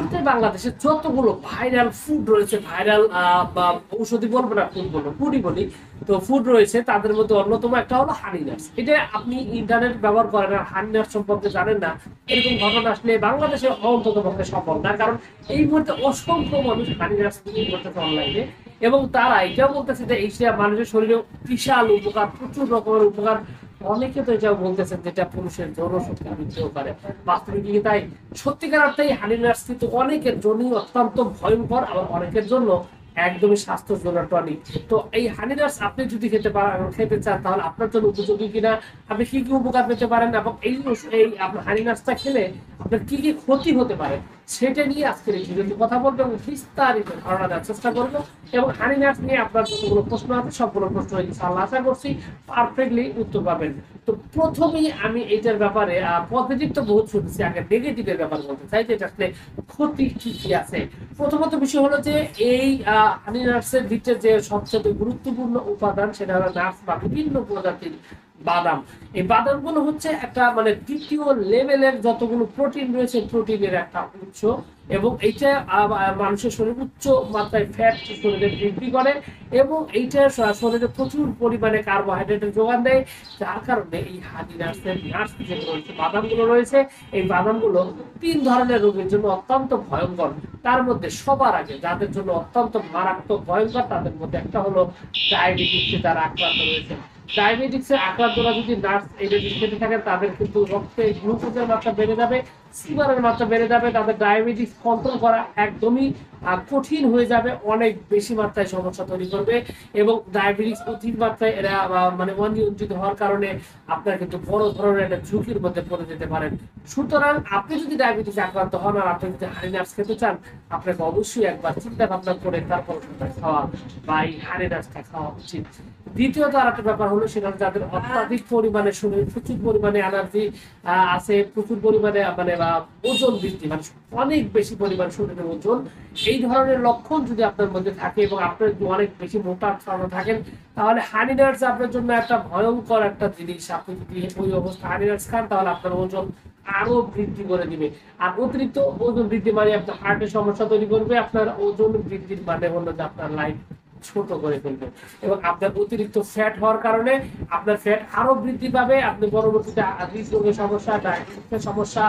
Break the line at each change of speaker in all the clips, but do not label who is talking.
আমাদের বাংলাদেশে যতগুলো ভাইরাল ফুড রয়েছে, ভাইরাল বা ঔষধি বলবো না, ফুড বলবো, ফুডই বলি, তো ফুড রয়েছে, তাদের মধ্যে অন্যতম একটা হলো হানি নাটস। এটা আপনি ইন্টারনেট ব্যবহার করেন আর হানি নাটস সম্পর্কে জানেন না, এরকম ঘটনা আসলে বাংলাদেশে অন্তত পক্ষে সম্ভব না। কারণ এই মুহূর্তে অসংখ্য মানুষ হানি নাটস বিক্রি করতেছে অনলাইনে, এবং তারা এটাও বলতেছে যে এই মানুষের শরীরে বিশাল উপকার, প্রচুর রকমের উপকার। অনেকে তো এটাও বলতেছেন যেটা পুরুষের যৌন শক্তি বৃদ্ধিও করে। বাস্তবে কি তাই? সত্যিকার অর্থে হানি নাটস কিন্তু অনেকের জন্যই অত্যন্ত ভয়ঙ্কর, আবার অনেকের জন্য একদমই স্বাস্থ্যের জন্য টনিক। তো এই হানি নাটস আপনি যদি খেতে চান, তাহলে আপনার জন্য উপযোগী কিনা, আপনি কি কি উপকার পেতে পারেন, এবং এই আপনার হানি নাটসটা খেলে আপনার কি কি ক্ষতি হতে পারে, সেটা নিয়ে আজকের এই ভিডিওতে কথা বলবো এবং বিস্তারিত ধারণা দেওয়ার চেষ্টা করবো। এবং হানি নাটস নিয়ে আপনার যতগুলো প্রশ্ন আছে সবগুলো প্রশ্ন ইনশাআল্লাহ আশা করছি পারফেক্টলি উত্তর পাবেন। তো প্রথমেই আমি এইটার ব্যাপারে পজিটিভ তো বহুত শুনছি, আগে নেগেটিভের ব্যাপার বলতে চাই যে এটা আসলে ক্ষতি কি কি আছে। প্রথমত বিষয় হলো যে এই হানি নাটসের ভিতরে যে সবচেয়ে গুরুত্বপূর্ণ উপাদান, সেটা হলো নাটস বা বিভিন্ন প্রজাতির বাদাম। এই বাদামগুলো হচ্ছে একটা মানে দ্বিতীয় লেভেলের যতগুলো প্রোটিন রয়েছে, প্রোটিনের একটা উৎস, এবং এইটা মানুষের শরীরে উচ্চ মাত্রায় ফ্যাট শরীরে বৃদ্ধি করে, এবং এইটা শরীরে প্রচুর পরিমাণে কার্বোহাইড্রেটের যোগান দেয়। যার কারণে এই হানি নাটসের নাটস যেগুলো রয়েছে, বাদামগুলো রয়েছে, এই বাদামগুলো 3 ধরনের রোগের জন্য অত্যন্ত ভয়ঙ্কর। তার মধ্যে সবার আগে যাদের জন্য অত্যন্ত মারাত্মক ভয়ঙ্কর, তাদের মধ্যে একটা হলো ডায়াবেটিসে যারা আক্রান্ত রয়েছে। ডায়াবেটিসে আক্রান্তরা যদি নাটস এই খেতে থাকে, তাদের কিন্তু রক্তে গ্লুকোজের মাত্রা বেড়ে যাবে, সুগারের মাত্রা বেড়ে যাবে, তাদের ডায়াবেটিস কন্ট্রোল করা একদমই কঠিন হয়ে যাবে, অনেক বেশি মাত্রায় সমস্যা তৈরি করবে। এবং ডায়াবেটিস অধিক মাত্রায় এরা মানে অনিয়ন্ত্রিত হওয়ার কারণে আপনার কিন্তু বড় ধরনের একটা ঝুঁকির মধ্যে পড়ে যেতে পারেন। সুতরাং আপনি যদি ডায়াবেটিস আক্রান্ত হন আর আপনি যদি হানি নাটস খেতে চান, আপনাকে অবশ্যই একবার চিন্তা ভাবনা করে তারপর খাওয়া বা এই হানি নাটসটা খাওয়া উচিত। দ্বিতীয়ত আর একটা ব্যাপার হলো, সেটা যাদের অত্যাধিক পরিমাণে শরীরে প্রচুর পরিমাণে এনার্জি আছে, প্রচুর পরিমাণে মানে ওজন বৃদ্ধি, মানে অনেক বেশি পরিমাণ শরীরের ওজন, এই ধরনের লক্ষণ যদি আপনার মধ্যে থাকে এবং আপনার অনেক বেশি মোটা থাকেন, তাহলে হানি নাটস আপনার জন্য একটা ভয়ঙ্কর একটা জিনিস। আপনি যদি ওই অবস্থা হানি নাটস খান, তাহলে আপনার ওজন আরো বৃদ্ধি করে দিবে। আর অতিরিক্ত ওজন বৃদ্ধি মানে আপনার হার্টের সমস্যা তৈরি করবে। আপনার ওজন বৃদ্ধির মানে হলো যে আপনার লাইফ ছোট করে ফেলবে, এবং আপনার অতিরিক্ত ফ্যাট হওয়ার কারণে আপনার ফ্যাট আরো বৃদ্ধি পাবে। আপনি পরবর্তীতে হৃদরোগের সমস্যা, ডায়াবেটিসের সমস্যা,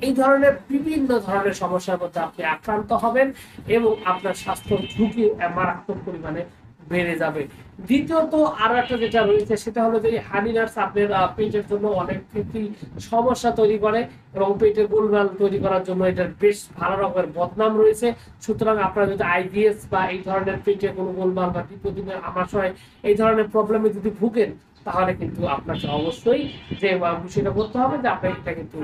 এই ধরনের বিভিন্ন ধরনের সমস্যার মধ্যে আপনি আক্রান্ত হবেন, এবং আপনার স্বাস্থ্য ঝুঁকি মারাত্মক পরিমাণে বেড়ে যাবে। দ্বিতীয়ত আরো একটা যেটা রয়েছে, সেটা হলো যে হানি নাটস আপনার পেটের জন্য অনেক ক্ষেত্রেই সমস্যা তৈরি করে, এবং পেটের গোলমাল তৈরি করার জন্য এটার বেশ ভালো রকমের বদনাম রয়েছে। সুতরাং আপনারা যদি আইবিএস বা এই ধরনের পেটের কোনো গোলমাল বা দীর্ঘদিনের আমাশয় এই ধরনের প্রবলেমে যদি ভুগেন, তাহলে কিন্তু আপনাকে অবশ্যই যে বিষয়টা করতে হবে যে আপনাকে এটা কিন্তু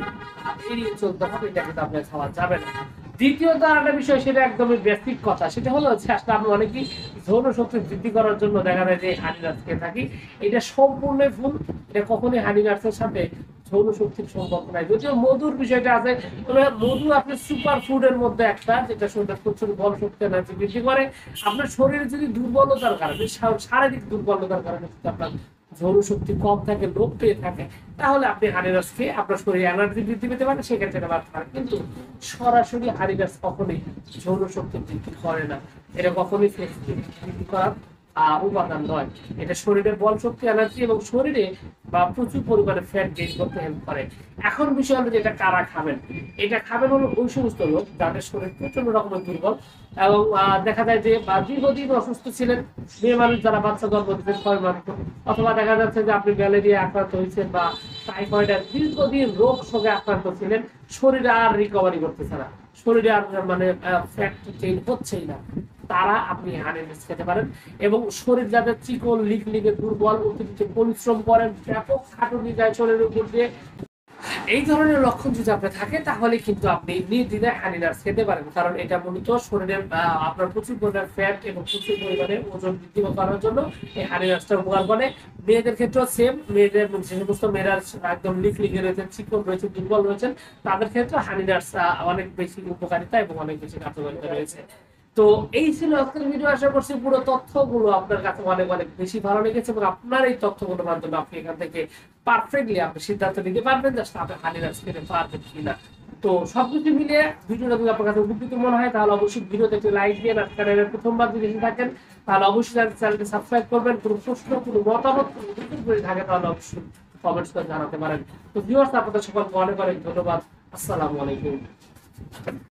এড়িয়ে চলতে হবে, এটা কিন্তু আপনার খাওয়া যাবে না। দ্বিতীয়ত আর একটা বিষয়, সেটা একদমই বেসিক কথা, সেটা হলো যে আসলে আমরা অনেকেই যৌন শক্তি বৃদ্ধি করার জন্য দেখা যায় যে হানি নাটস খেয়ে থাকি। এটা সম্পূর্ণই ভুল। এটা কখনোই হানি নাটসের সাথে যৌন শক্তির সম্পর্ক নাই। যদিও মধুর বিষয়টা আছে, তবে মধু আপনার সুপার ফুডের মধ্যে একটা, যেটা শরীরে প্রচুর বল শক্তি এনার্জি বৃদ্ধি করে। আপনার শরীরে যদি দুর্বলতার কারণে, শারীরিক দুর্বলতার কারণে যদি আপনার যৌন শক্তি কম থাকে, লোপ পেয়ে থাকে, তাহলে আপনি হানি নাটস খেয়ে আপনার শরীরে এনার্জি বৃদ্ধি পেতে পারেন, সেক্ষেত্রে এটা বাড়তে পারে। কিন্তু সরাসরি হানি নাটস কখনোই যৌন শক্তি বৃদ্ধি করে না, এটা কখনোই বৃদ্ধি করার উপাদান নয়। এটা শরীরে বল শক্তি, এনার্জি এবং শরীরে বা প্রচুর পরিমাণে ফ্যাট গেইন করতে হেল্প করে। এখন বিষয় হলো যে এটা কারা খাবেন। এটা খাবেন হলো ওই সমস্ত লোক যাদের শরীর প্রচন্ড রকমের দুর্বল, এবং দেখা যায় যে দীর্ঘদিন অসুস্থ ছিলেন, মেয়ে মানুষ যারা বাচ্চা জন্ম দিতেন 6 মাস, অথবা দেখা যাচ্ছে যে আপনি ম্যালেরিয়া আক্রান্ত হয়েছেন বা টাইফয়েডের দীর্ঘদিন রোগ শোকে আক্রান্ত ছিলেন, শরীরে আর রিকভারি করতেছে না, শরীরে আর মানে ফ্যাট গেইন হচ্ছেই না, তারা আপনি হানি নাটস খেতে পারেন। এবং শরীর যাদের চিকন, লিগলিগে দুর্বল, অতিরিক্ত পরিশ্রম করেন, ব্যাপক খাটুনি যায় শরীরের উপর দিয়ে, এই ধরনের লক্ষণ যদি আপনার থাকে, তাহলে কিন্তু আপনি নির্দ্বিধায় হানি নাটস খেতে পারেন। কারণ এটা মূলত শরীরের আপনার প্রচুর পরিমাণে ফ্যাট এবং প্রচুর পরিমাণে ওজন বৃদ্ধি করার জন্য এই হানি নাটসটা উপকার করে। মেয়েদের ক্ষেত্রেও সেম, মেয়েদের যে সমস্ত মেয়েরা একদম লিগলিগে রয়েছেন, চিকন রয়েছে, দুর্বল রয়েছেন, তাদের ক্ষেত্রে হানি নাটস অনেক বেশি উপকারিতা এবং অনেক বেশি কার্যকারিতা রয়েছে। তো এই ছিল আজকের ভিডিও। আশা করছি পুরো তথ্যগুলো আপনার কাছে অনেক অনেক বেশি ভালো লেগেছে, এবং আপনার এই তথ্যগুলোর মাধ্যমে আপনি এখান থেকে পারফেক্টলি আপনি সিদ্ধান্ত নিতে পারবেন যে আপনি হানি নাটস খেতে পারবেন কিনা। তো সবকিছু মিলিয়ে ভিডিওটা যদি আপনার কাছে উপকৃত মনে হয় তাহলে অবশ্যই ভিডিওতে একটি লাইক দিয়ে চ্যানেলের প্রথমবার যদি এসে থাকেন তাহলে অবশ্যই চ্যানেলটি সাবস্ক্রাইব করবেন। কোনো প্রশ্ন কোনো মতামত যদি থাকে তাহলে অবশ্যই কমেন্টস করে জানাতে পারেন। তো ভিউয়ার্স আপনাদের সকলকে অনেক অনেক ধন্যবাদ। আসসালামু আলাইকুম।